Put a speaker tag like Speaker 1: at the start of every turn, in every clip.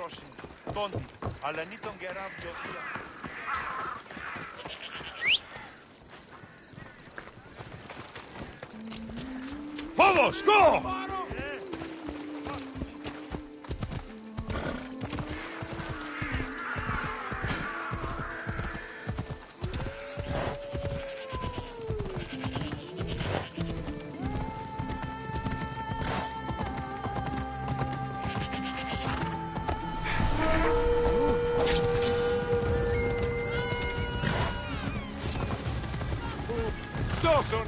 Speaker 1: τρώσει. Τόντι, αλλά νη τον κεράβιο.
Speaker 2: Vamos, go!
Speaker 1: Σώσον!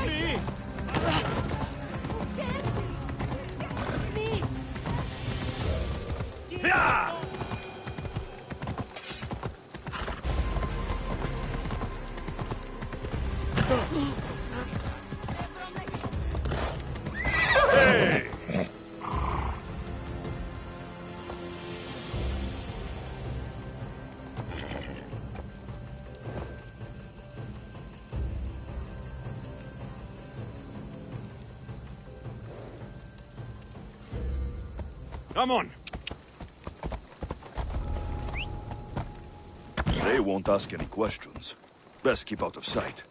Speaker 3: Μη!
Speaker 2: Come on!
Speaker 4: They won't ask any questions. Best keep out of sight.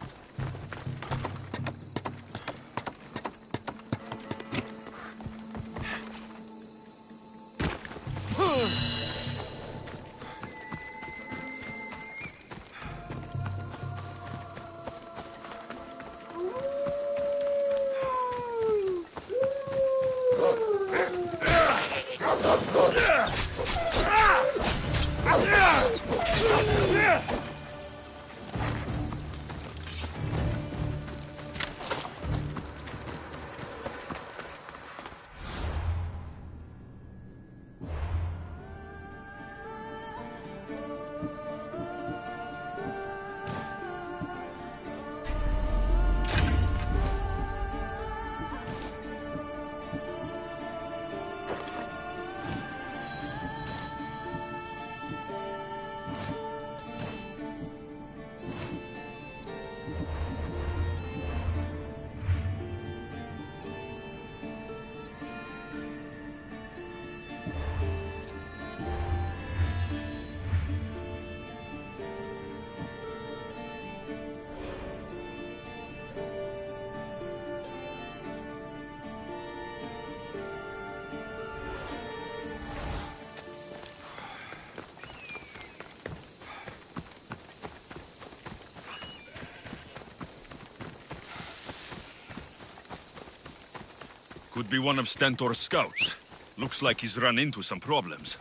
Speaker 2: Could be one of Stentor's scouts. Looks like he's run into some problems.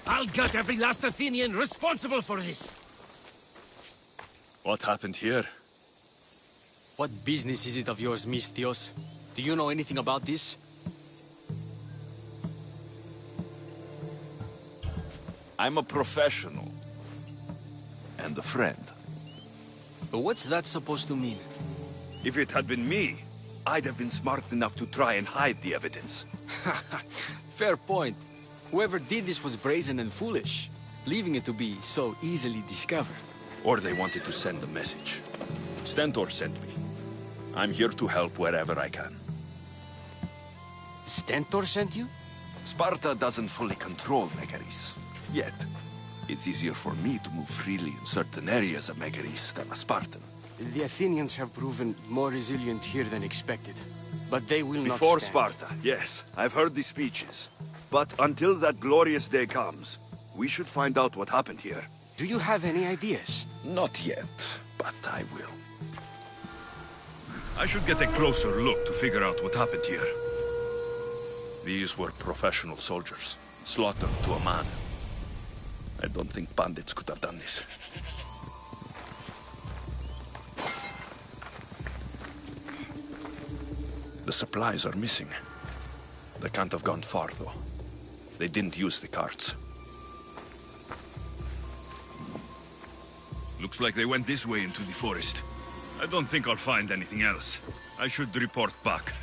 Speaker 5: I'll gut every last Athenian responsible for this!
Speaker 4: What happened here?
Speaker 6: What business is it of yours, Misthios? Do you know anything about this?
Speaker 4: I'm a professional. And a friend.
Speaker 6: But what's that supposed to mean?
Speaker 4: If it had been me, I'd have been smart enough to try and hide the evidence.
Speaker 6: Fair point. Whoever did this was brazen and foolish, leaving it to be so easily discovered.
Speaker 4: Or they wanted to send a message. Stentor sent me. I'm here to help wherever I can.
Speaker 6: Stentor sent you?
Speaker 4: Sparta doesn't fully control Megaris. Yet. It's easier for me to move freely in certain areas of Megaris than a Spartan.
Speaker 6: The Athenians have proven more resilient here than expected. But they will not
Speaker 4: Before
Speaker 6: stand.
Speaker 4: Sparta, yes. I've heard the speeches. But until that glorious day comes, we should find out what happened here.
Speaker 6: Do you have any ideas?
Speaker 4: Not yet, but I will.
Speaker 2: I should get a closer look to figure out what happened here. These were professional soldiers, slaughtered to a man. I don't think bandits could have done this. The supplies are missing. They can't have gone far, though. They didn't use the carts. Looks like they went this way into the forest. I don't think I'll find anything else. I should report back.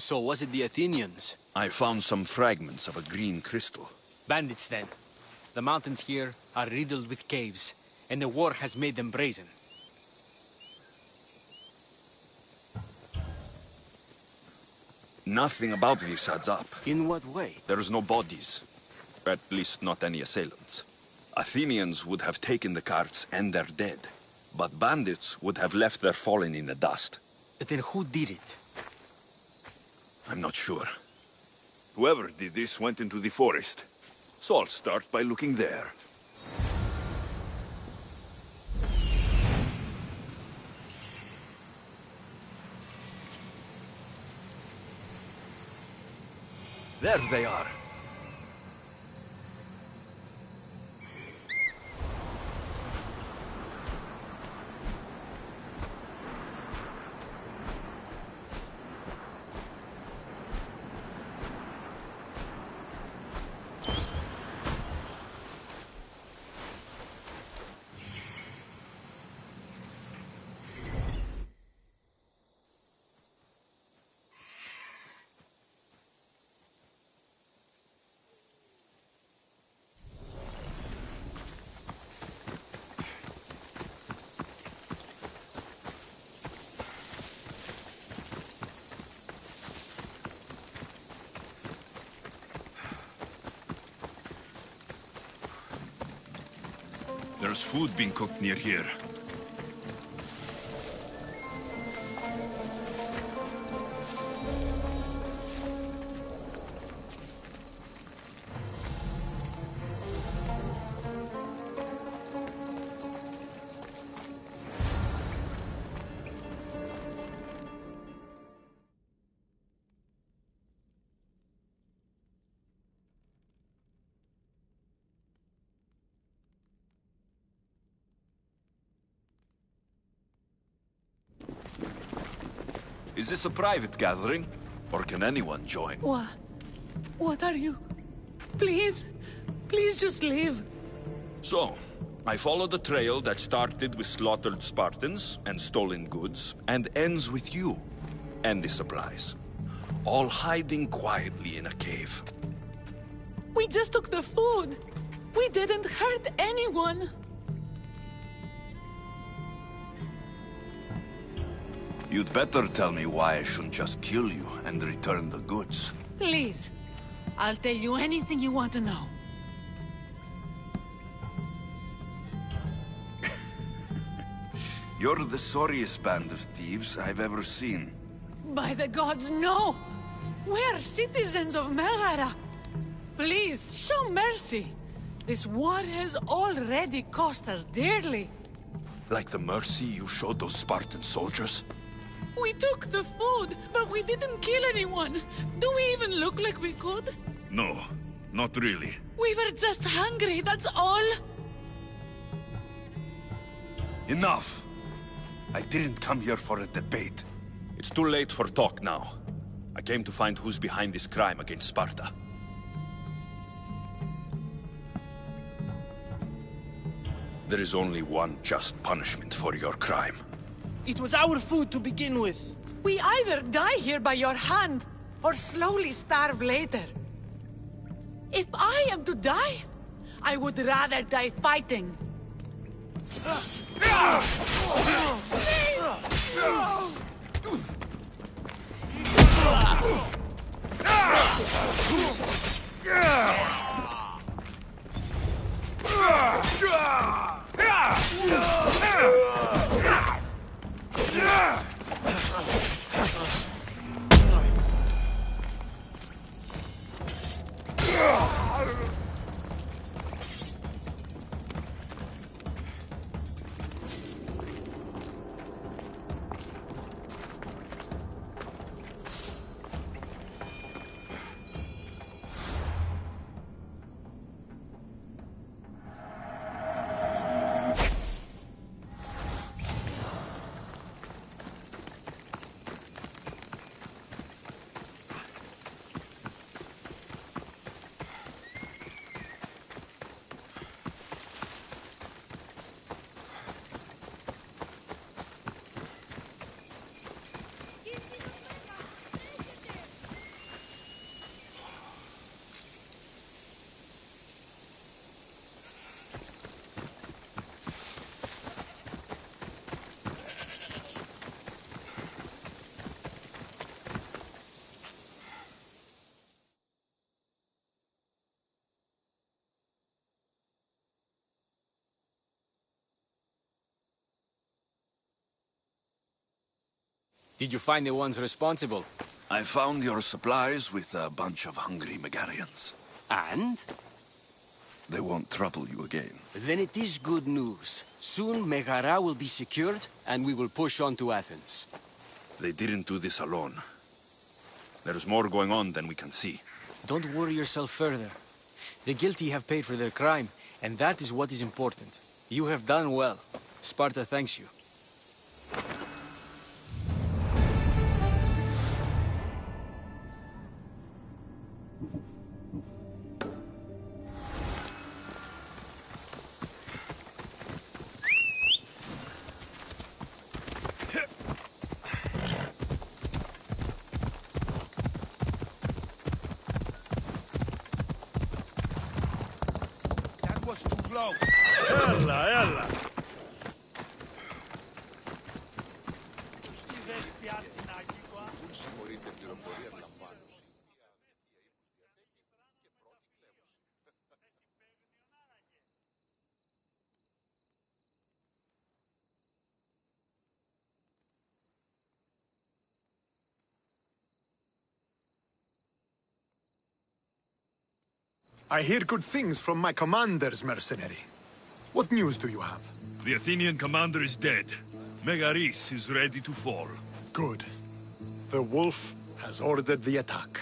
Speaker 6: So was it the Athenians?
Speaker 2: I found some fragments of a green crystal.
Speaker 6: Bandits, then. The mountains here are riddled with caves, and the war has made them brazen.
Speaker 2: Nothing about this adds up.
Speaker 6: In what way?
Speaker 2: There's no bodies. At least not any assailants. Athenians would have taken the carts and their dead. But bandits would have left their fallen in the dust.
Speaker 6: Then who did it?
Speaker 2: I'm not sure. Whoever did this went into the forest. So I'll start by looking there. There they are. There's food being cooked near here. Is this a private gathering? Or can anyone join?
Speaker 7: What are you? Please, please just leave.
Speaker 2: So, I followed a trail that started with slaughtered Spartans and stolen goods, and ends with you and the supplies. All hiding quietly in a cave.
Speaker 7: We just took the food. We didn't hurt anyone.
Speaker 2: You'd better tell me why I shouldn't just kill you and return the goods.
Speaker 7: Please, I'll tell you anything you want to know.
Speaker 2: You're the sorriest band of thieves I've ever seen.
Speaker 7: By the gods, no! We're citizens of Megara. Please, show mercy. This war has already cost us dearly.
Speaker 2: Like the mercy you showed those Spartan soldiers?
Speaker 7: We took the food, but we didn't kill anyone. Do we even look like we could?
Speaker 2: No, not really.
Speaker 7: We were just hungry, that's all.
Speaker 2: Enough! I didn't come here for a debate. It's too late for talk now. I came to find who's behind this crime against Sparta. There is only one just punishment for your crime.
Speaker 3: It was our food to begin with.
Speaker 7: We either die here by your hand, or slowly starve later. If I am to die, I would rather die fighting.
Speaker 6: Did you find the ones responsible?
Speaker 4: I found your supplies with a bunch of hungry Megarians.
Speaker 6: And?
Speaker 4: They won't trouble you again.
Speaker 6: Then it is good news. Soon Megara will be secured, and we will push on to Athens.
Speaker 2: They didn't do this alone. There's more going on than we can see.
Speaker 6: Don't worry yourself further. The guilty have paid for their crime, and that is what is important. You have done well. Sparta thanks you.
Speaker 3: That was too close.
Speaker 1: Έλα.
Speaker 8: I hear good things from my commander's mercenary. What news do you have?
Speaker 1: The Athenian commander is dead. Megaris is ready to fall.
Speaker 8: Good. The wolf has ordered the attack.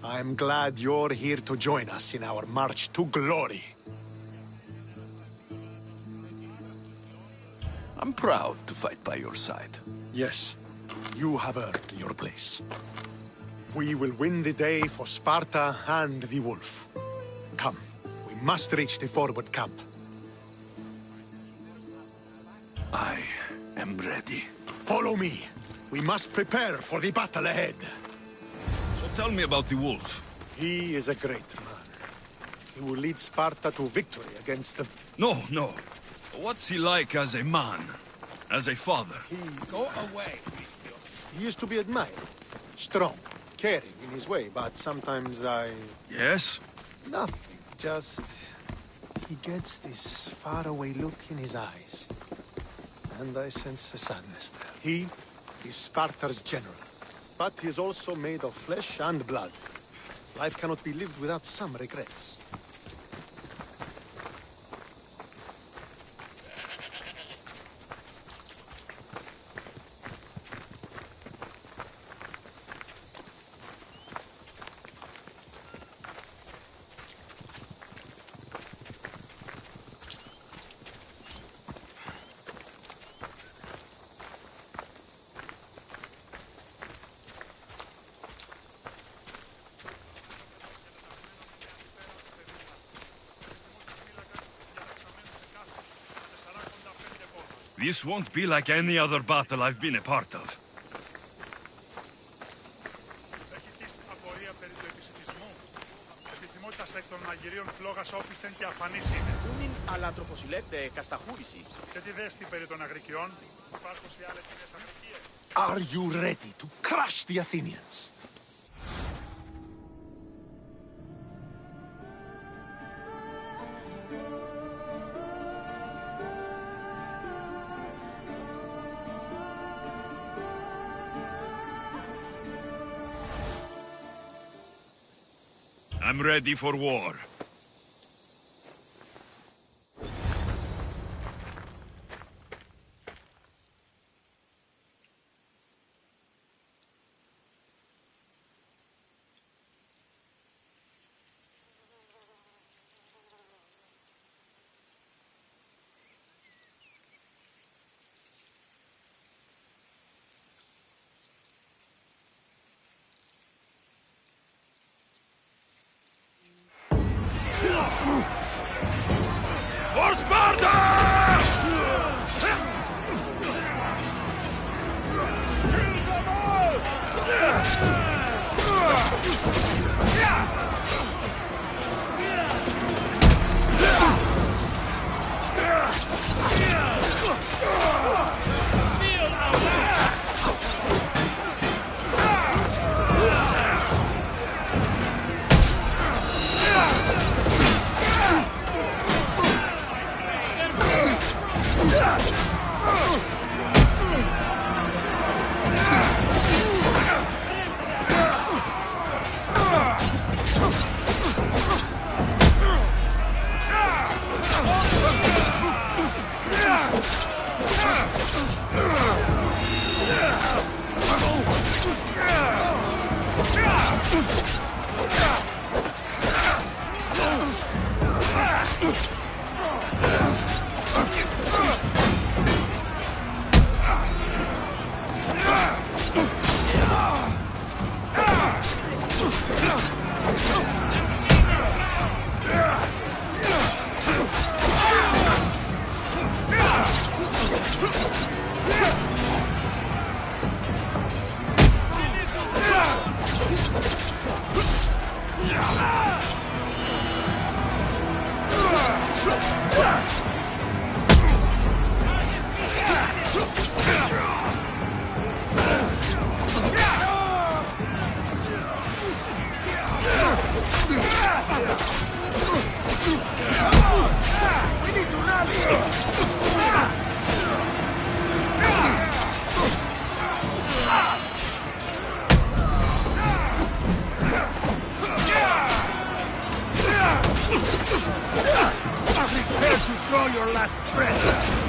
Speaker 8: I'm glad you're here to join us in our march to glory.
Speaker 4: I'm proud to fight by your side.
Speaker 8: Yes, you have earned your place. We will win the day for Sparta and the wolf. Come, we must reach the forward camp.
Speaker 4: I am ready.
Speaker 8: Follow me. We must prepare for the battle ahead.
Speaker 1: So tell me about the wolf.
Speaker 8: He is a great man. He will lead Sparta to victory against the...
Speaker 1: No. What's he like as a man? As a father?
Speaker 3: Go away.
Speaker 8: He is to be admired. Strong, caring in his way, but sometimes
Speaker 1: Yes?
Speaker 8: Nothing, just... He gets this faraway look in his eyes. And I sense a sadness there. He is Sparta's general, but he is also made of flesh and blood. Life cannot be lived without some regrets.
Speaker 1: This won't be like any other battle I've been a part of.
Speaker 9: Έχεις απορία περί του επισητισμού. Επιθυμότητας εκ των μαγειρίων φλόγας όπισθεν και αφανής είναι.
Speaker 3: Ούνιν αλατροποσιλέτε κασταχούριση.
Speaker 9: Και τι δέστη περί των αγρικιών. Υπάρχουν σε άλλες κοινές αγρικίες.
Speaker 8: Are you ready to crush the Athenians?
Speaker 1: I'm ready for war. For Sparta!
Speaker 3: draw your last breath!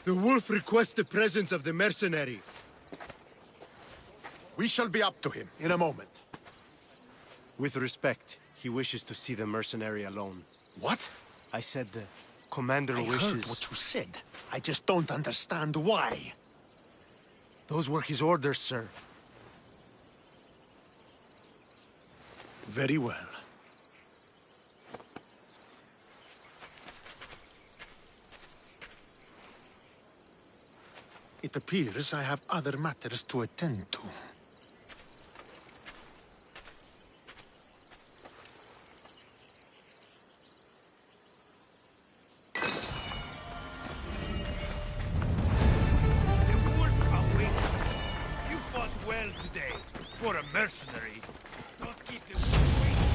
Speaker 8: The wolf requests the presence of the mercenary.
Speaker 3: We shall be up to him in a moment.
Speaker 10: With respect, he wishes to see the mercenary alone.
Speaker 3: What?
Speaker 10: I said the commander
Speaker 3: I
Speaker 10: wishes...
Speaker 3: heard what you said. I just don't understand why.
Speaker 10: Those were his orders, sir.
Speaker 3: Very well. It appears I have other matters to attend to.
Speaker 5: The wolf awaits you. You fought well today. For a mercenary. Don't keep the wolf waiting.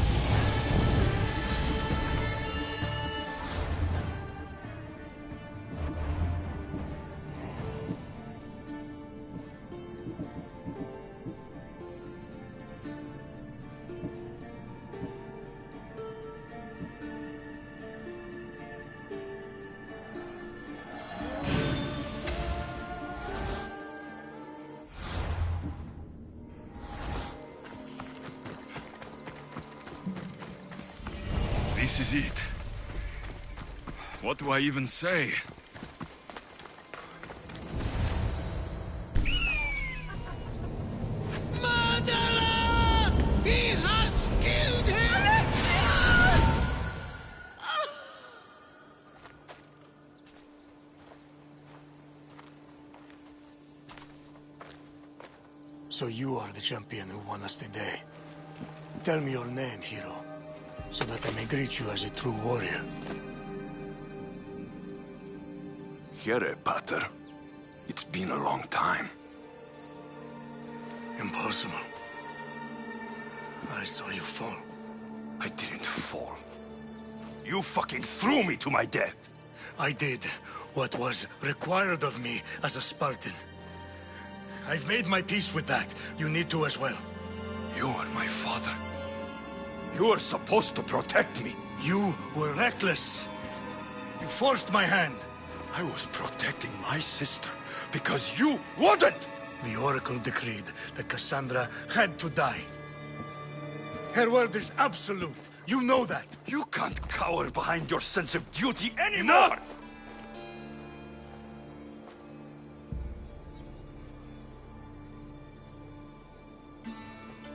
Speaker 1: This is it. What do I even say?
Speaker 7: Murderer! He has killed him!
Speaker 10: So you are the champion who won us today. Tell me your name, hero, so that I may greet you as a true warrior.
Speaker 4: Here, Pater. It's been a long time.
Speaker 10: Impossible. I saw you fall.
Speaker 4: I didn't fall.
Speaker 11: You fucking threw me to my death!
Speaker 10: I did what was required of me as a Spartan. I've made my peace with that. You need to as well.
Speaker 11: You are my father. You are supposed to protect me.
Speaker 10: You were reckless. You forced my hand.
Speaker 11: I was protecting my sister because you wouldn't!
Speaker 10: The Oracle decreed that Cassandra had to die. Her word is absolute. You know that.
Speaker 11: You can't cower behind your sense of duty anymore!
Speaker 10: Enough!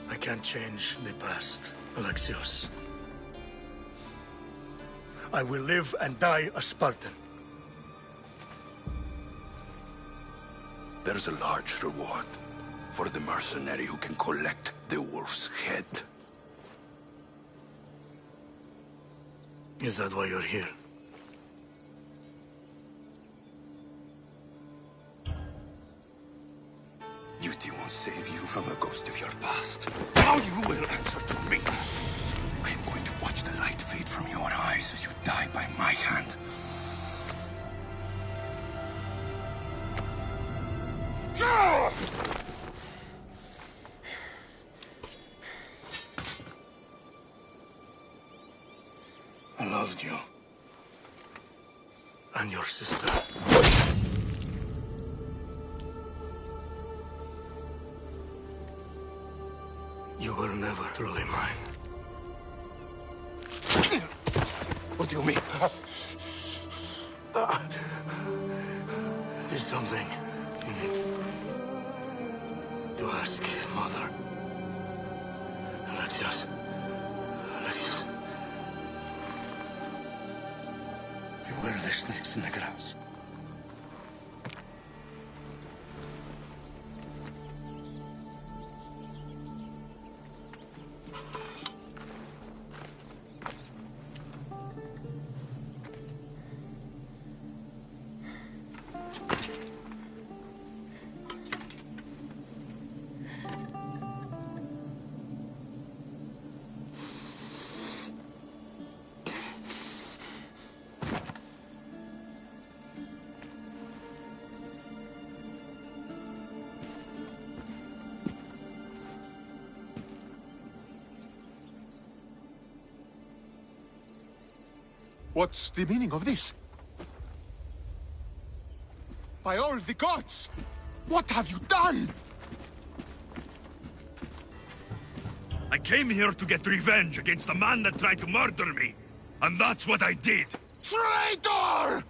Speaker 10: I can't change the past, Alexios. I will live and die a Spartan.
Speaker 11: There's a large reward for the mercenary who can collect the wolf's head.
Speaker 10: Is that why you're here?
Speaker 11: Duty won't save you from a ghost of your past. Now you will answer to me. I'm going to watch the light fade from your eyes as you die by my hand.
Speaker 10: I loved you. And your sister. You were never truly mine.
Speaker 11: What do you mean?
Speaker 10: There's something you need to ask Mother. Alexios. Alexios.
Speaker 11: Beware the snakes in the grass.
Speaker 3: What's the meaning of this? By all the gods! What have you done?
Speaker 1: I came here to get revenge against the man that tried to murder me. And that's what I did.
Speaker 3: Traitor!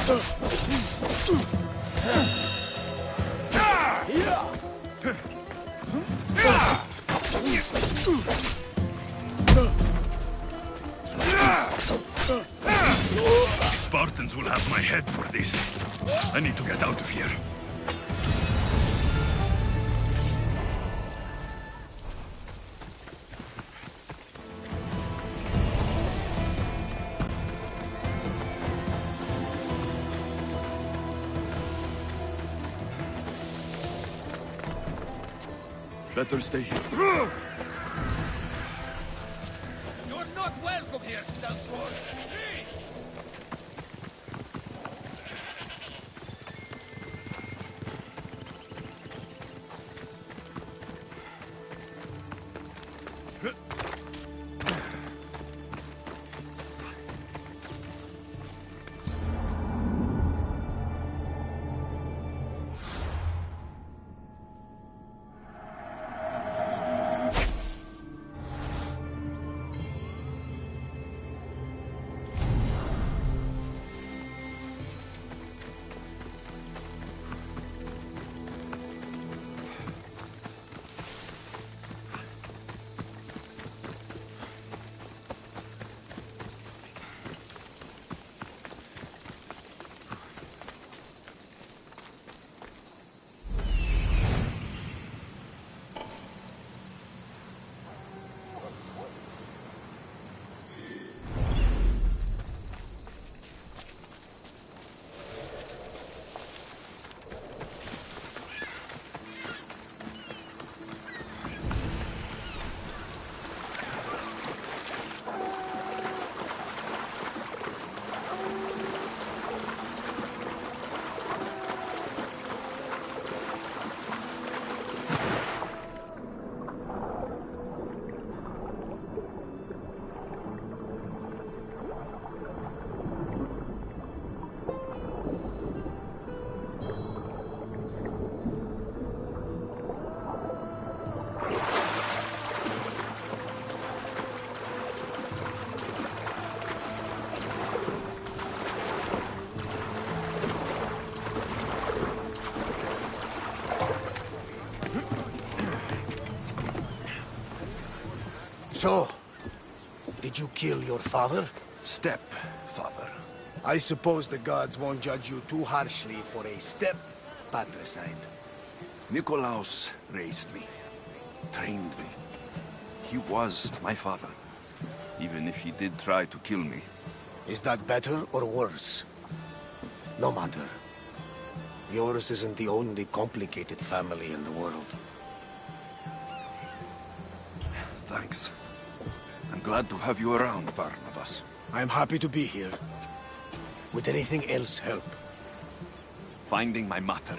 Speaker 1: The Spartans will have my head for this. I need to get out of here.
Speaker 4: Better stay here.
Speaker 5: You're not welcome here, Stelford.
Speaker 10: So, did you kill your father?
Speaker 4: Stepfather.
Speaker 10: I suppose the gods won't judge you too harshly for a step-patricide.
Speaker 4: Nikolaos raised me, trained me. He was my father, even if he did try to kill me.
Speaker 10: Is that better or worse? No matter. Yours isn't the only complicated family in the world.
Speaker 4: Thanks. I'm glad to have you around, Varnavas.
Speaker 10: I'm happy to be here. Would anything else help?
Speaker 4: Finding my mater.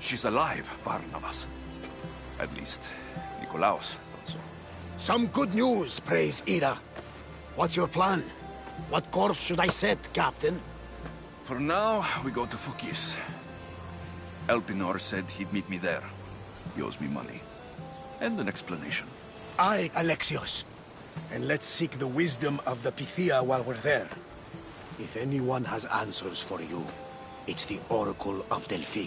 Speaker 4: She's alive, Varnavas. At least, Nikolaos thought so.
Speaker 10: Some good news, praise Ira. What's your plan? What course should I set, Captain?
Speaker 4: For now, we go to Fukis. Elpinor said he'd meet me there. He owes me money. And an explanation.
Speaker 10: Aye, Alexios. And let's seek the wisdom of the Pythia while we're there. If anyone has answers for you, it's the Oracle of Delphi.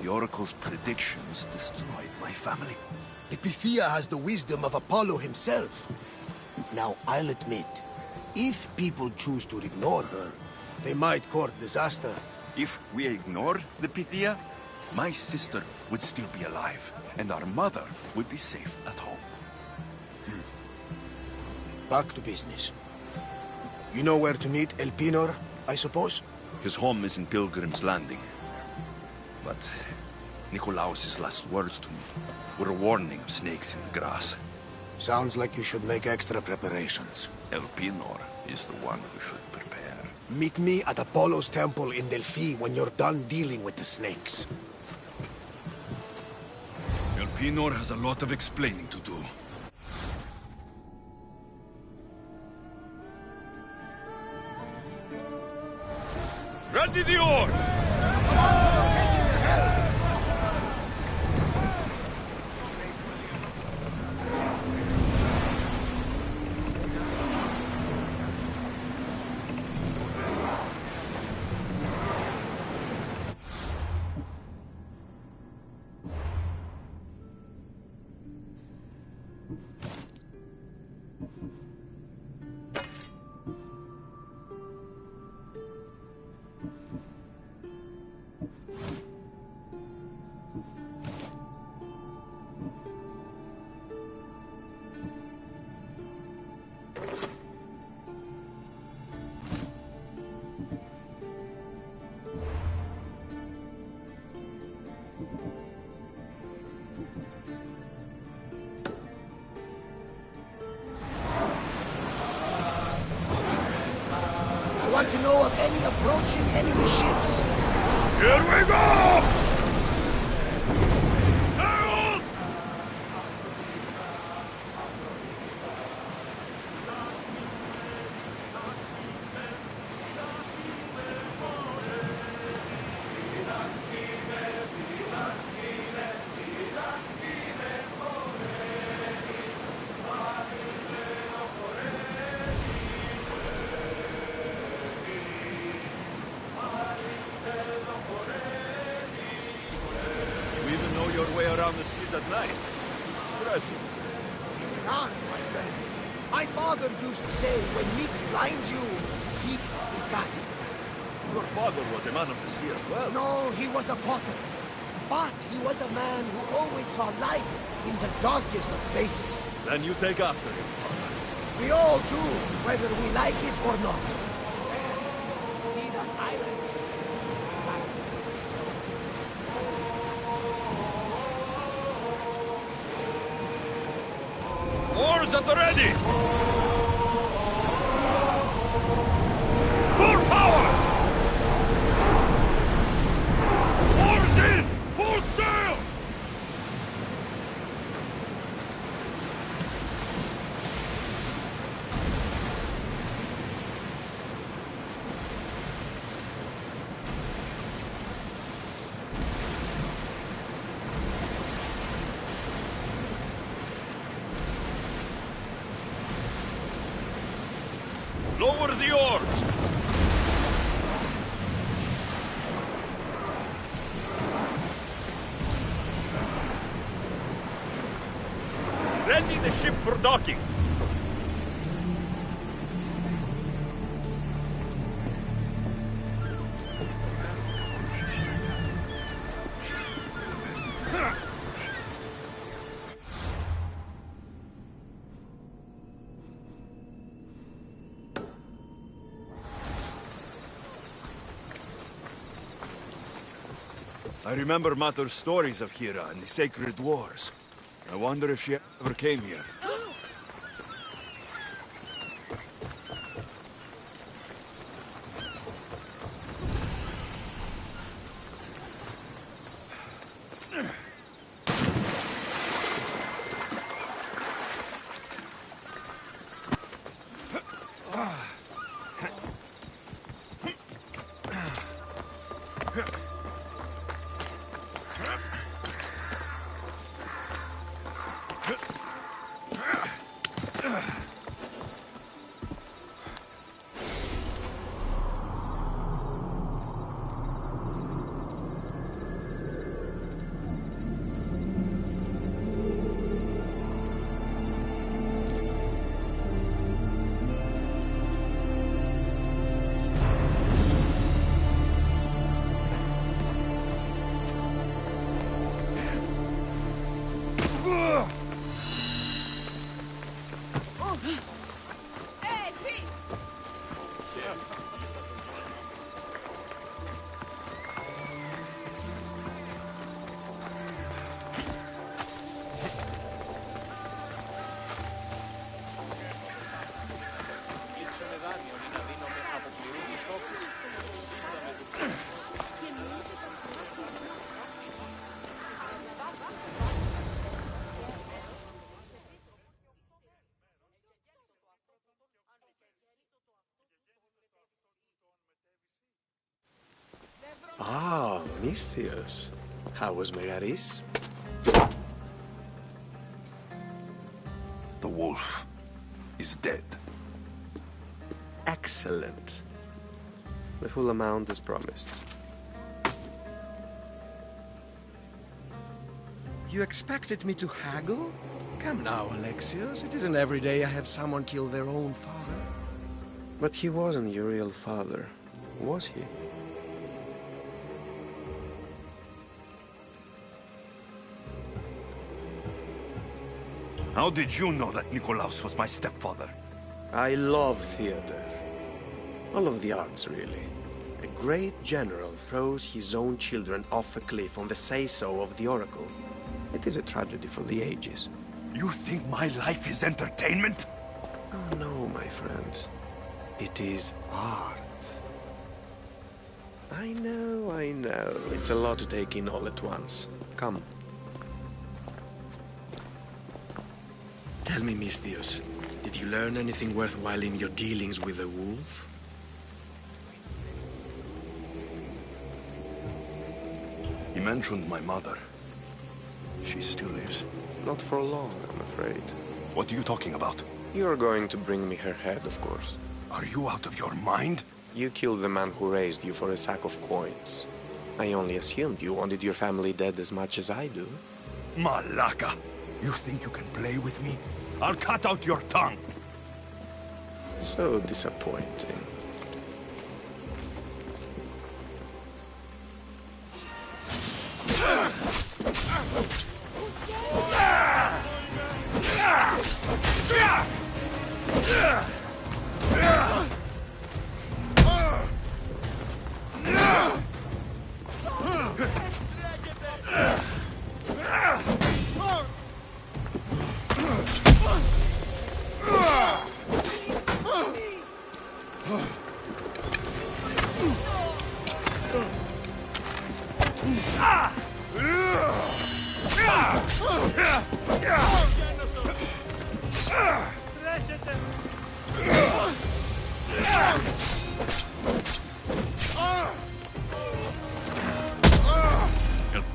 Speaker 4: The Oracle's predictions destroyed my family.
Speaker 10: The Pythia has the wisdom of Apollo himself. Now, I'll admit, if people choose to ignore her, they might court disaster.
Speaker 4: If we ignore the Pythia, my sister would still be alive, and our mother would be safe at home.
Speaker 10: Back to business. You know where to meet Elpinor, I suppose?
Speaker 4: His home is in Pilgrim's Landing. But Nikolaos' last words to me were a warning of snakes in the grass.
Speaker 10: Sounds like you should make extra preparations.
Speaker 4: Elpinor is the one who should prepare.
Speaker 10: Meet me at Apollo's temple in Delphi when you're done dealing with the snakes.
Speaker 1: Elpinor has a lot of explaining to do.
Speaker 2: Ready the oars!
Speaker 10: know of any approaching enemy ships?
Speaker 1: Here we go! Herald!
Speaker 2: You even know your way around the seas at night. Impressive.
Speaker 10: None, my friend. My father used to say, when Nix blinds you, seek the guide.
Speaker 2: Your father was a man of the sea as well.
Speaker 10: No, he was a potter. But he was a man who always saw light in the darkest of places.
Speaker 2: Then you take after him.
Speaker 10: We all do, whether we like it or not. See that island?
Speaker 1: Oars at the ready! Full power! Oars in! Full sail! Lower the oars! Ready the ship for docking!
Speaker 2: I remember Mater's stories of Hira and the sacred wars. I wonder if she ever came here.
Speaker 8: Ah, Misthios. How was Megaris?
Speaker 4: The wolf is dead.
Speaker 8: Excellent. The full amount is promised. You expected me to haggle? Come now, Alexios. It isn't every day I have someone kill their own father. But he wasn't your real father, was he?
Speaker 1: How did you know that Nikolaos was my stepfather?
Speaker 8: I love theater. All of the arts, really. A great general throws his own children off a cliff on the say-so of the Oracle. It is a tragedy for the ages.
Speaker 1: You think my life is entertainment?
Speaker 8: Oh, no, my friend. It is art. I know. It's a lot to take in all at once. Come. Tell me, Misthios, did you learn anything worthwhile in your dealings with the wolf?
Speaker 11: He mentioned my mother. She still lives.
Speaker 8: Not for long, I'm afraid.
Speaker 11: What are you talking about?
Speaker 8: You're going to bring me her head, of course.
Speaker 11: Are you out of your mind?
Speaker 8: You killed the man who raised you for a sack of coins. I only assumed you wanted your family dead as much as I do.
Speaker 11: Malaka! You think you can play with me? I'll cut out your tongue!
Speaker 8: So disappointing.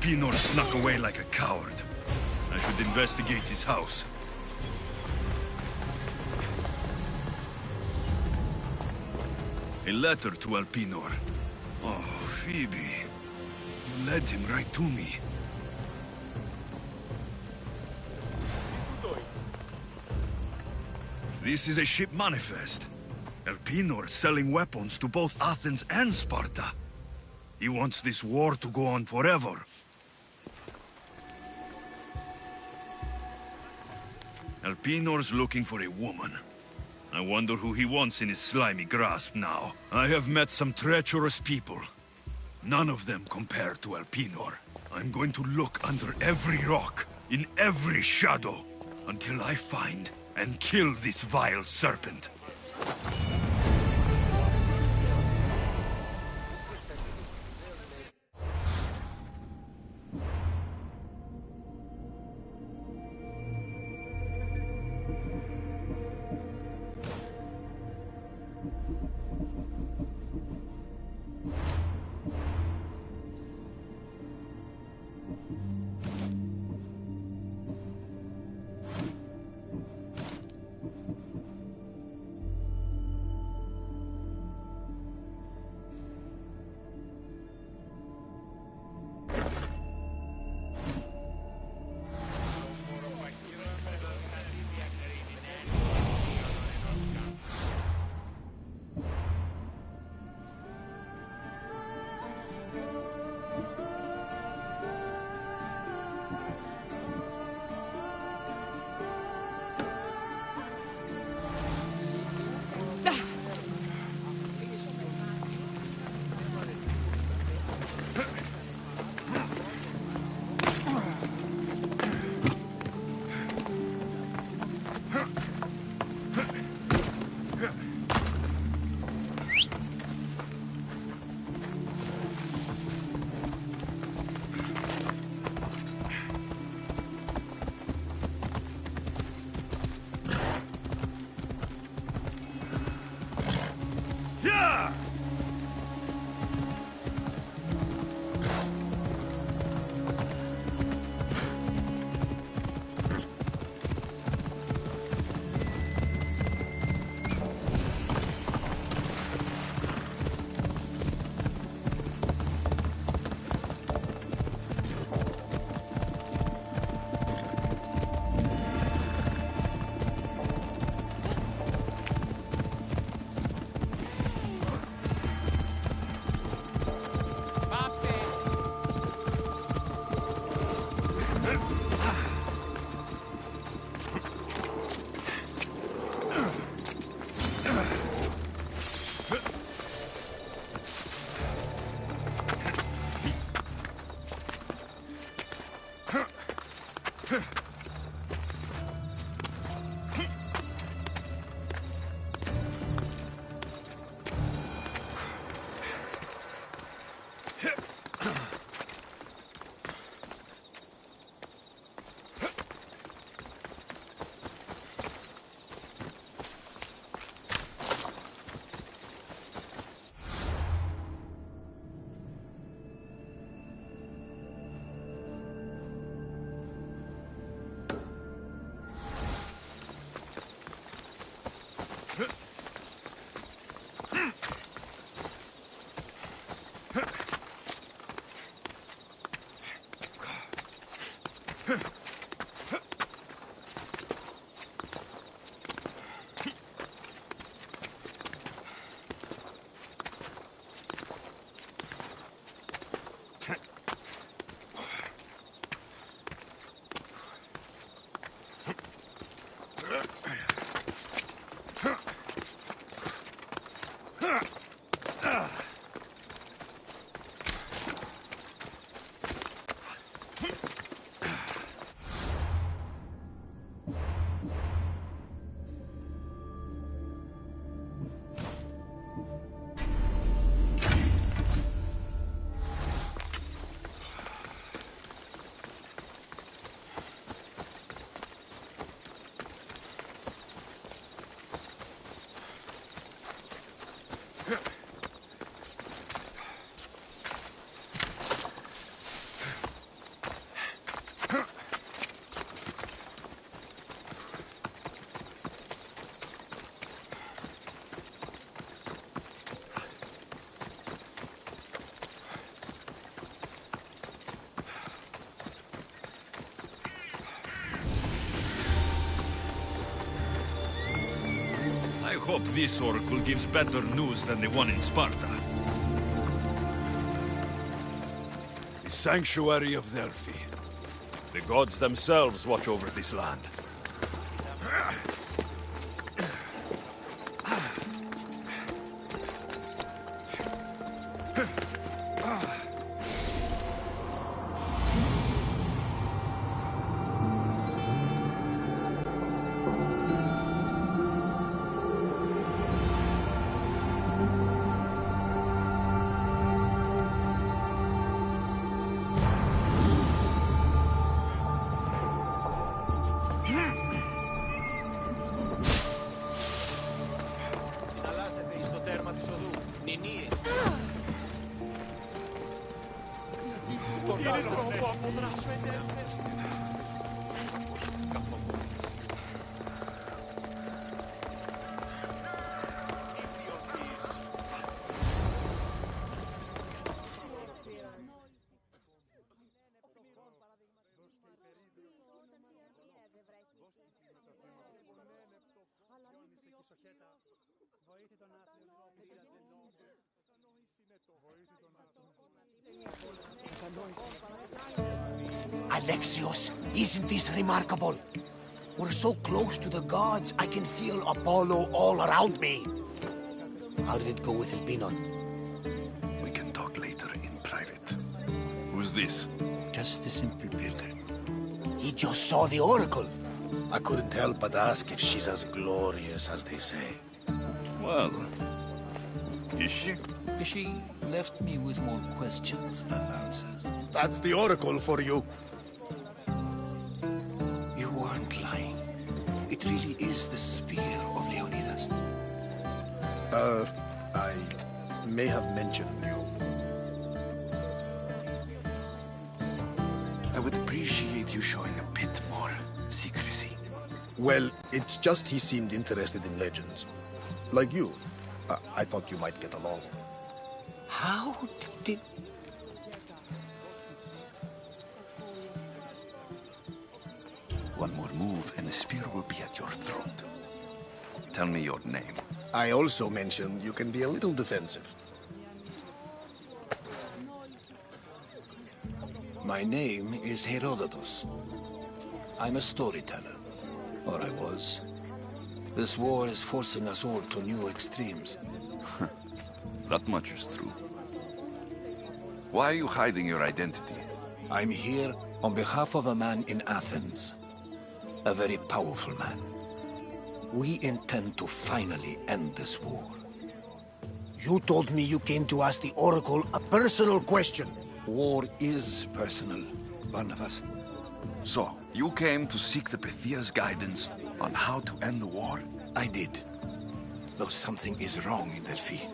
Speaker 1: Elpinor snuck away like a coward. I should investigate his house. A letter to Elpinor. Oh, Phoebe. You led him right to me. This is a ship manifest. Elpinor selling weapons to both Athens and Sparta. He wants this war to go on forever. Elpinor's looking for a woman. I wonder who he wants in his slimy grasp now. I have met some treacherous people. None of them compare to Elpinor. I'm going to look under every rock, in every shadow, until I find and kill this vile serpent. hope this oracle gives better news than the one in Sparta.
Speaker 4: The sanctuary of Delphi. The gods themselves watch over this land.
Speaker 10: Alexios, isn't this remarkable? We're so close to the gods, I can feel Apollo all around me. How did it go with Elpinor?
Speaker 4: We can talk later in private. Who's this?
Speaker 10: Just a simple pilgrim. He just saw the oracle. I couldn't help but ask if she's as glorious as they say.
Speaker 4: Well, is she?
Speaker 11: She left me with more questions than answers.
Speaker 10: That's the oracle for you.
Speaker 11: You weren't lying. It really is the spear of Leonidas.
Speaker 10: I may have mentioned you.
Speaker 4: I would appreciate you showing a bit more secrecy.
Speaker 10: Well, it's just he seemed interested in legends. Like you. I thought you might get along.
Speaker 11: How did...
Speaker 4: One more move and the spear will be at your throat. Tell me your name.
Speaker 10: I also mentioned you can be a little defensive.
Speaker 11: My name is Herodotus. I'm a storyteller. Or I was. This war is forcing us all to new extremes.
Speaker 4: That much is true. Why are you hiding your identity?
Speaker 11: I'm here on behalf of a man in Athens. A very powerful man. We intend to finally end this war.
Speaker 10: You told me you came to ask the Oracle a personal question.
Speaker 11: War is personal, Barnabas.
Speaker 4: So, you came to seek the Pythia's guidance on how to end the war?
Speaker 11: I did. Though something is wrong in Delphi.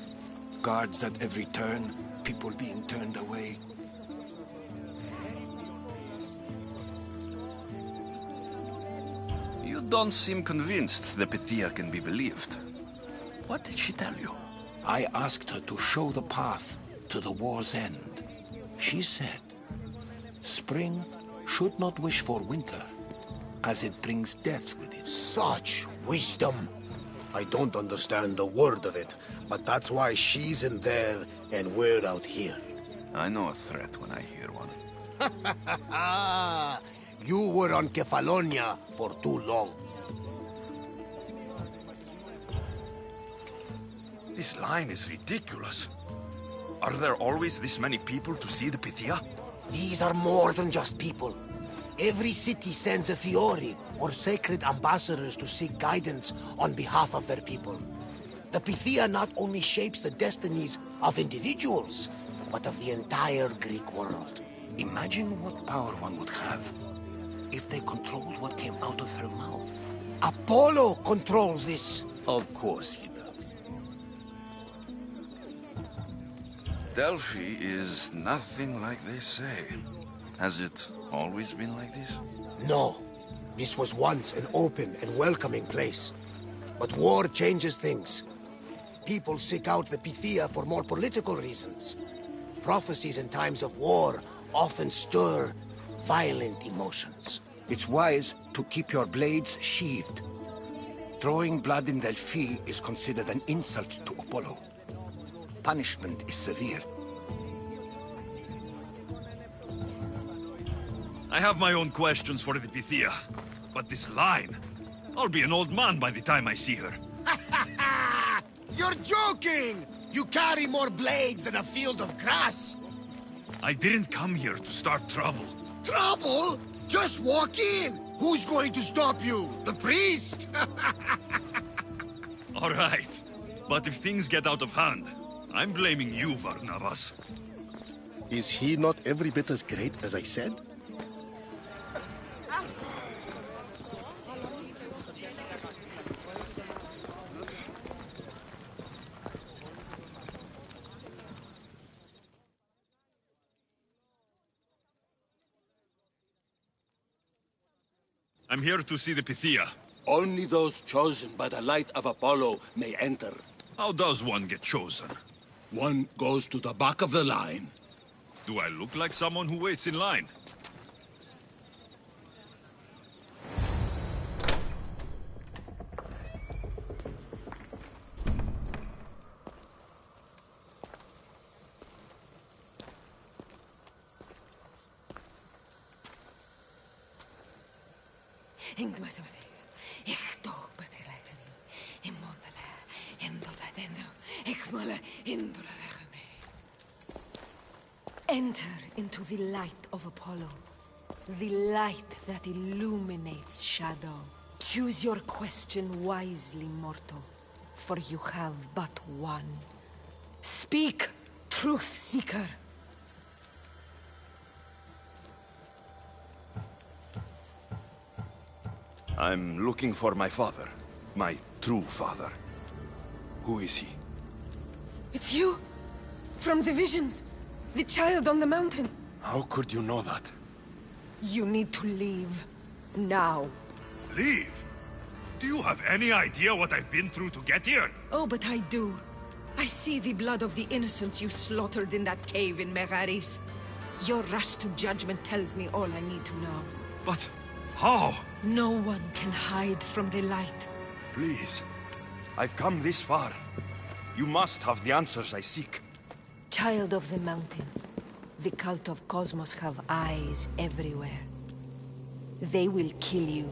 Speaker 11: Guards at every turn, people being turned away.
Speaker 4: You don't seem convinced the Pythia can be believed. What did she tell you?
Speaker 11: I asked her to show the path to the war's end. She said, spring should not wish for winter, as it brings death with it.
Speaker 10: Such wisdom! I don't understand a word of it, but that's why she's in there and we're out here.
Speaker 4: I know a threat when I hear one.
Speaker 10: You were on Kefalonia for too long.
Speaker 1: This line is ridiculous. Are there always this many people to see the Pythia?
Speaker 10: These are more than just people. Every city sends a Fiori, or sacred ambassadors to seek guidance on behalf of their people. The Pythia not only shapes the destinies of individuals, but of the entire Greek world.
Speaker 11: Imagine what power one would have if they controlled what came out of her mouth.
Speaker 10: Apollo controls this.
Speaker 11: Of course he does.
Speaker 1: Delphi is nothing like they say. Has it always been like this?
Speaker 10: No. This was once an open and welcoming place. But war changes things. People seek out the Pythia for more political reasons. Prophecies in times of war often stir violent emotions.
Speaker 11: It's wise to keep your blades sheathed. Drawing blood in Delphi is considered an insult to Apollo. Punishment is severe.
Speaker 1: I have my own questions for the Pythia. But this line... I'll be an old man by the time I see her.
Speaker 10: You're joking! You carry more blades than a field of grass!
Speaker 1: I didn't come here to start trouble.
Speaker 10: Trouble? Just walk in! Who's going to stop you? The priest?
Speaker 1: All right. But if things get out of hand, I'm blaming you, Varnavas.
Speaker 12: Is he not every bit as great as I said?
Speaker 1: I'm here to see the Pythia.
Speaker 13: Only those chosen by the light of Apollo may enter.
Speaker 1: How does one get chosen?
Speaker 13: One goes to the back of the line.
Speaker 1: Do I look like someone who waits in line?
Speaker 14: Enter into the light of Apollo, the light that illuminates shadow. Choose your question wisely, mortal, for you have but one. Speak, truth seeker.
Speaker 4: I'm looking for my father. My true father. Who is he?
Speaker 14: It's you! From the visions! The child on the mountain!
Speaker 4: How could you know that?
Speaker 14: You need to leave. Now.
Speaker 1: Leave? Do you have any idea what I've been through to get here?
Speaker 14: Oh, but I do. I see the blood of the innocents you slaughtered in that cave in Megaris. Your rush to judgment tells me all I need to know.
Speaker 1: But... how?
Speaker 14: No one can hide from the light.
Speaker 4: Please. I've come this far. You must have the answers I seek.
Speaker 14: Child of the mountain, the cult of Cosmos have eyes everywhere. They will kill you.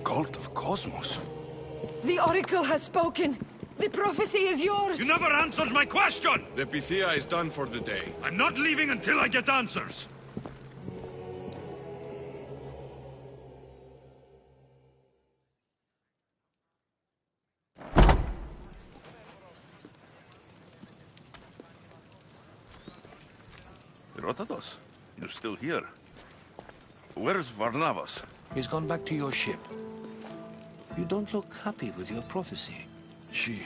Speaker 4: Cult of Cosmos?
Speaker 14: The Oracle has spoken! The prophecy is yours!
Speaker 1: You never answered my question!
Speaker 15: The Pythia is done for the day.
Speaker 1: I'm not leaving until I get answers!
Speaker 4: Rotatos, you're still here. Where's Varnavas?
Speaker 11: He's gone back to your ship. You don't look happy with your prophecy.
Speaker 4: She...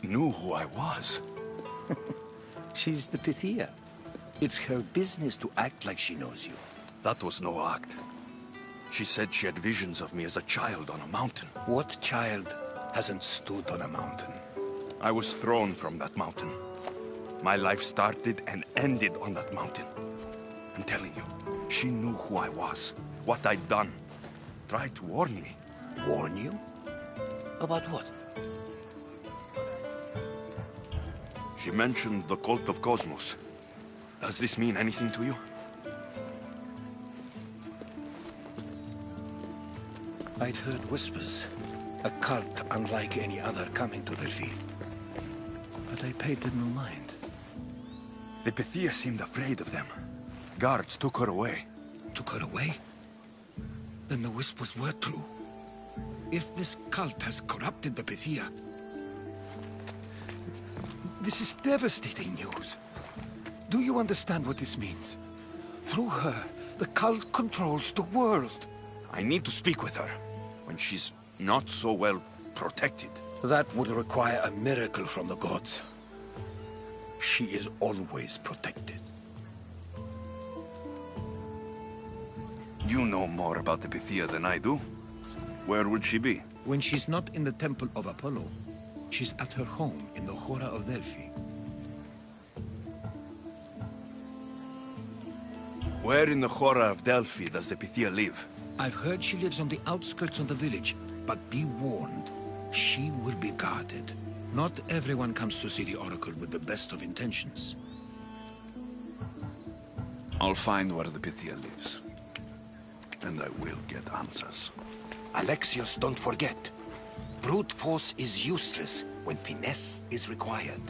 Speaker 4: knew who I was.
Speaker 11: She's the Pythia. It's her business to act like she knows you.
Speaker 4: That was no act. She said she had visions of me as a child on a mountain.
Speaker 11: What child hasn't stood on a mountain?
Speaker 4: I was thrown from that mountain. My life started and ended on that mountain. I'm telling you, she knew who I was, what I'd done. Tried to warn me.
Speaker 11: Warn you? About what?
Speaker 4: She mentioned the cult of Cosmos. Does this mean anything to you?
Speaker 11: I'd heard whispers. A cult unlike any other coming to Delphi. But I paid them no mind.
Speaker 4: The Pythia seemed afraid of them. Guards took her away.
Speaker 11: Took her away? Then the whispers were true. If this cult has corrupted the Pythia... This is devastating news. Do you understand what this means? Through her, the cult controls the world.
Speaker 4: I need to speak with her, when she's not so well protected.
Speaker 11: That would require a miracle from the gods. She is always protected.
Speaker 4: You know more about the Pythia than I do. Where would she be?
Speaker 11: When she's not in the Temple of Apollo, she's at her home in the Hora of Delphi.
Speaker 4: Where in the Hora of Delphi does the Pythia live?
Speaker 11: I've heard she lives on the outskirts of the village, But be warned, she will be guarded. Not everyone comes to see the Oracle with the best of intentions.
Speaker 1: I'll find where the Pythia lives. And I will get answers.
Speaker 11: Alexios, don't forget. Brute force is useless when finesse is required.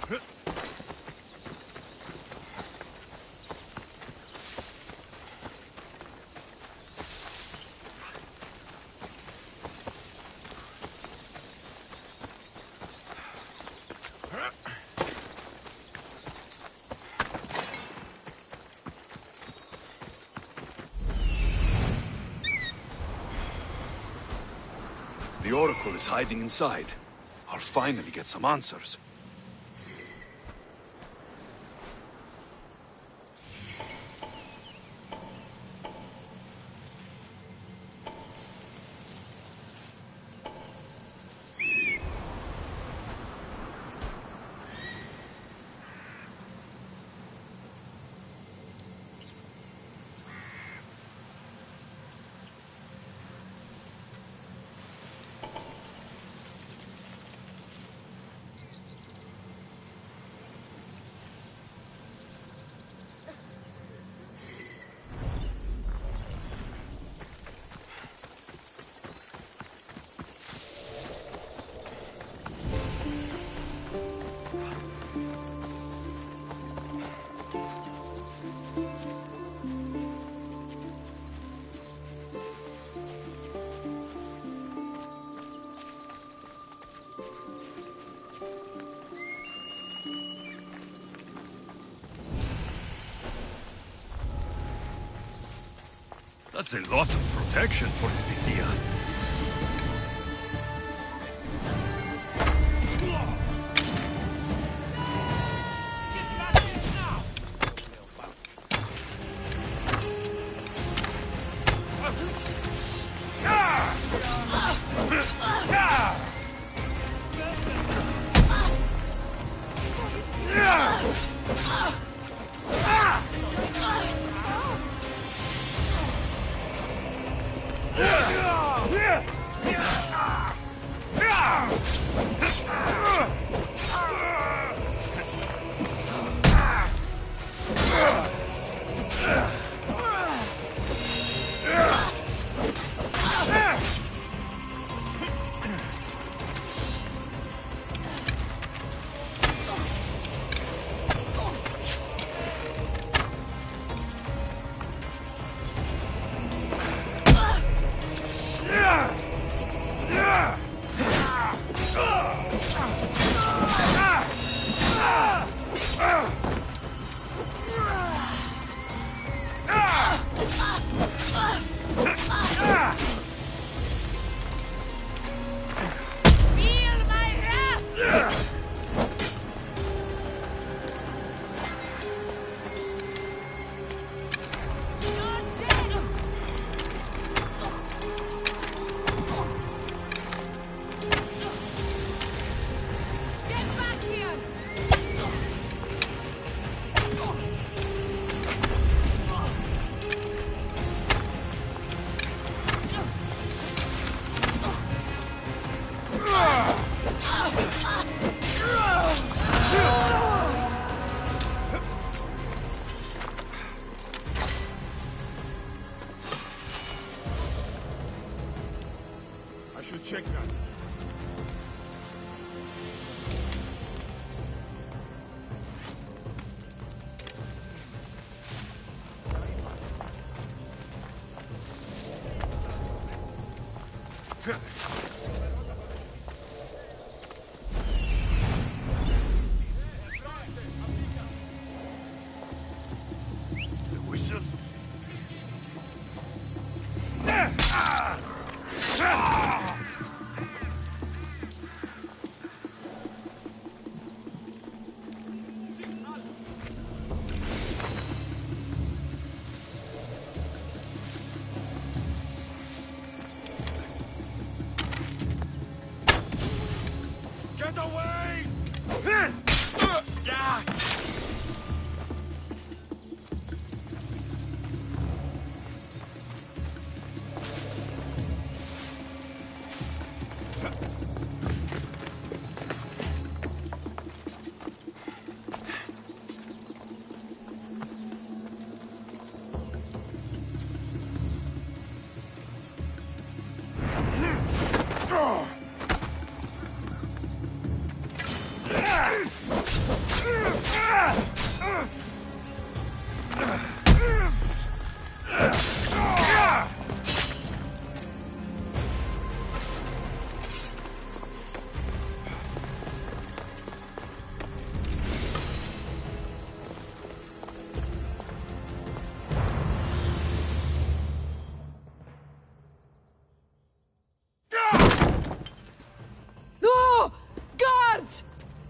Speaker 1: The Oracle is hiding inside. I'll finally get some answers. That's a lot of protection for the Pythia.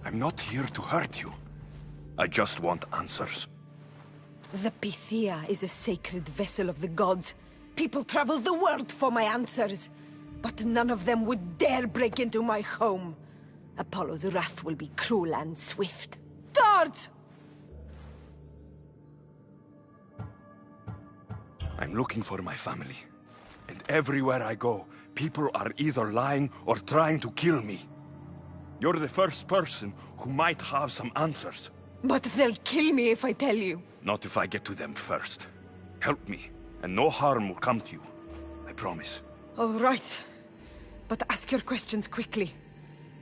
Speaker 4: I'm not here to hurt you. I just want answers.
Speaker 14: The Pythia is a sacred vessel of the gods. People travel the world for my answers. But none of them would dare break into my home. Apollo's wrath will be cruel and swift. Guards!
Speaker 4: I'm looking for my family. And everywhere I go, people are either lying or trying to kill me. You're the first person who might have some answers.
Speaker 14: But they'll kill me if I tell you.
Speaker 4: Not if I get to them first. Help me, and no harm will come to you. I promise.
Speaker 14: All right. But ask your questions quickly.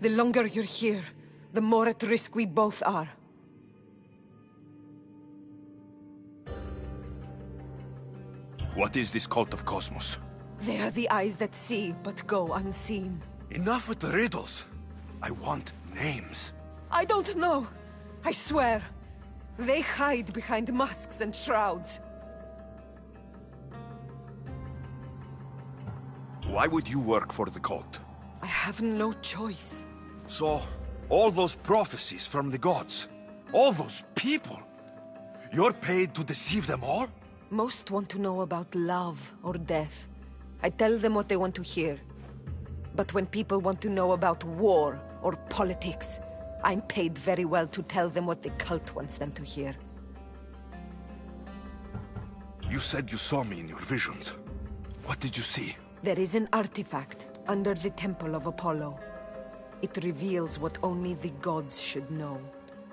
Speaker 14: The longer you're here, the more at risk we both are.
Speaker 4: What is this cult of Cosmos?
Speaker 14: They are the eyes that see, but go unseen.
Speaker 4: Enough with the riddles. I want names.
Speaker 14: I don't know. I swear. They hide behind masks and shrouds.
Speaker 4: Why would you work for the cult?
Speaker 14: I have no choice.
Speaker 4: So, all those prophecies from the gods, all those people, you're paid to deceive them all?
Speaker 14: Most want to know about love or death. I tell them what they want to hear. But when people want to know about war or politics, I'm paid very well to tell them what the cult wants them to hear.
Speaker 4: You said you saw me in your visions. What did you see?
Speaker 14: There is an artifact under the Temple of Apollo. It reveals what only the gods should know.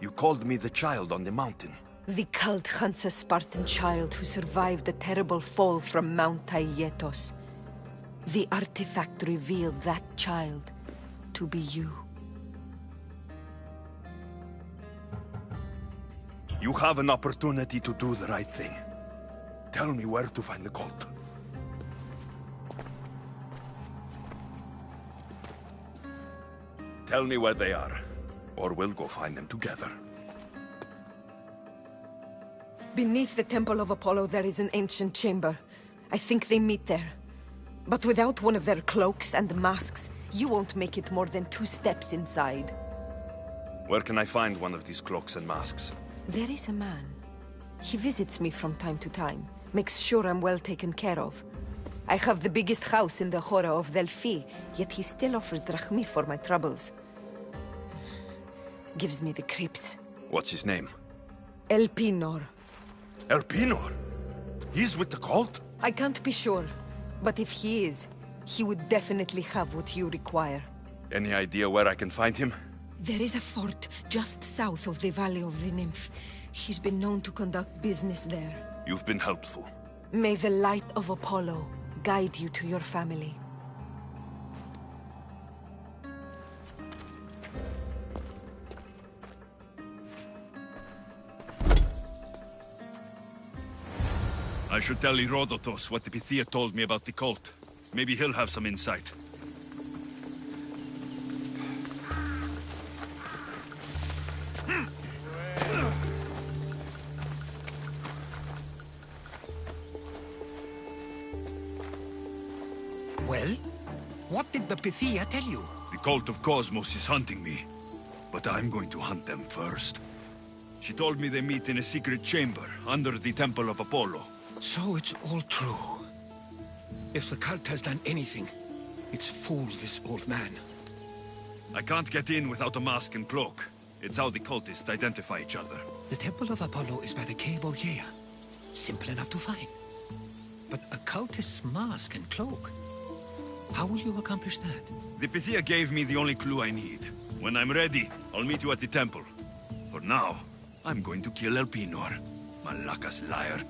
Speaker 4: You called me the child on the mountain.
Speaker 14: The cult hunts a Spartan child who survived the terrible fall from Mount Aietos. The artifact revealed that child to be you.
Speaker 4: You have an opportunity to do the right thing. Tell me where to find the cult. Tell me where they are, or we'll go find them together.
Speaker 14: Beneath the Temple of Apollo there is an ancient chamber. I think they meet there. But without one of their cloaks and masks, you won't make it more than 2 steps inside.
Speaker 4: Where can I find one of these cloaks and masks?
Speaker 14: There is a man. He visits me from time to time, makes sure I'm well taken care of. I have the biggest house in the Hora of Delphi, yet he still offers drachmi for my troubles. Gives me the creeps.
Speaker 4: What's his name?
Speaker 14: Elpinor.
Speaker 4: Elpinor? He's with the cult?
Speaker 14: I can't be sure, but if he is, he would definitely have what you require.
Speaker 4: Any idea where I can find him?
Speaker 14: There is a fort just south of the Valley of the Nymph. He's been known to conduct business there.
Speaker 4: You've been helpful.
Speaker 14: May the light of Apollo guide you to your family.
Speaker 1: I should tell Herodotus what the Pythia told me about the cult. Maybe he'll have some insight.
Speaker 16: Well? What did the Pythia tell you?
Speaker 1: The cult of Cosmos is hunting me, but I'm going to hunt them first. She told me they meet in a secret chamber under the Temple of Apollo.
Speaker 16: So it's all true. If the cult has done anything, it's fooled this old man.
Speaker 1: I can't get in without a mask and cloak. It's how the cultists identify each other.
Speaker 16: The Temple of Apollo is by the Cave of Yea. Simple enough to find. But a cultist's mask and cloak? How will you accomplish that?
Speaker 1: The Pythia gave me the only clue I need. When I'm ready, I'll meet you at the temple. For now, I'm going to kill Elpinor. Malaka's liar.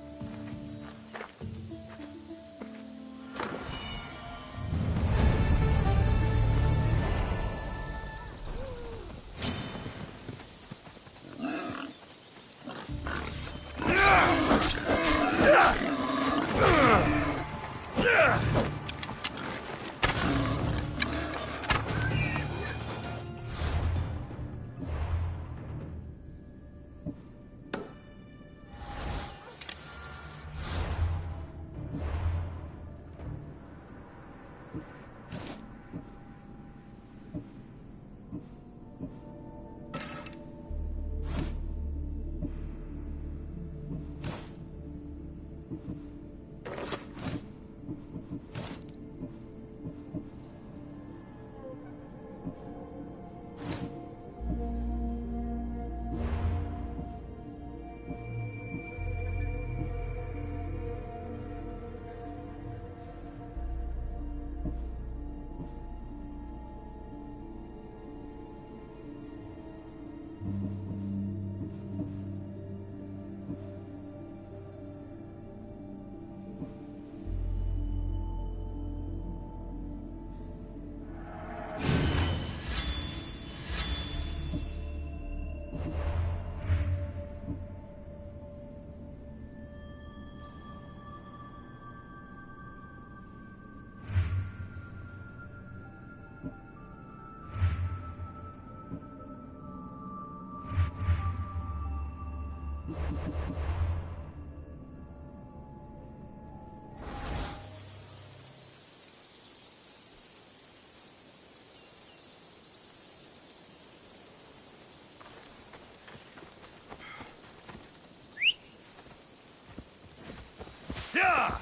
Speaker 1: Yeah!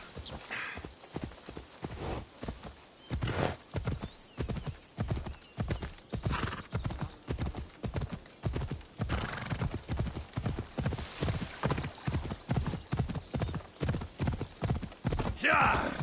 Speaker 1: Yeah!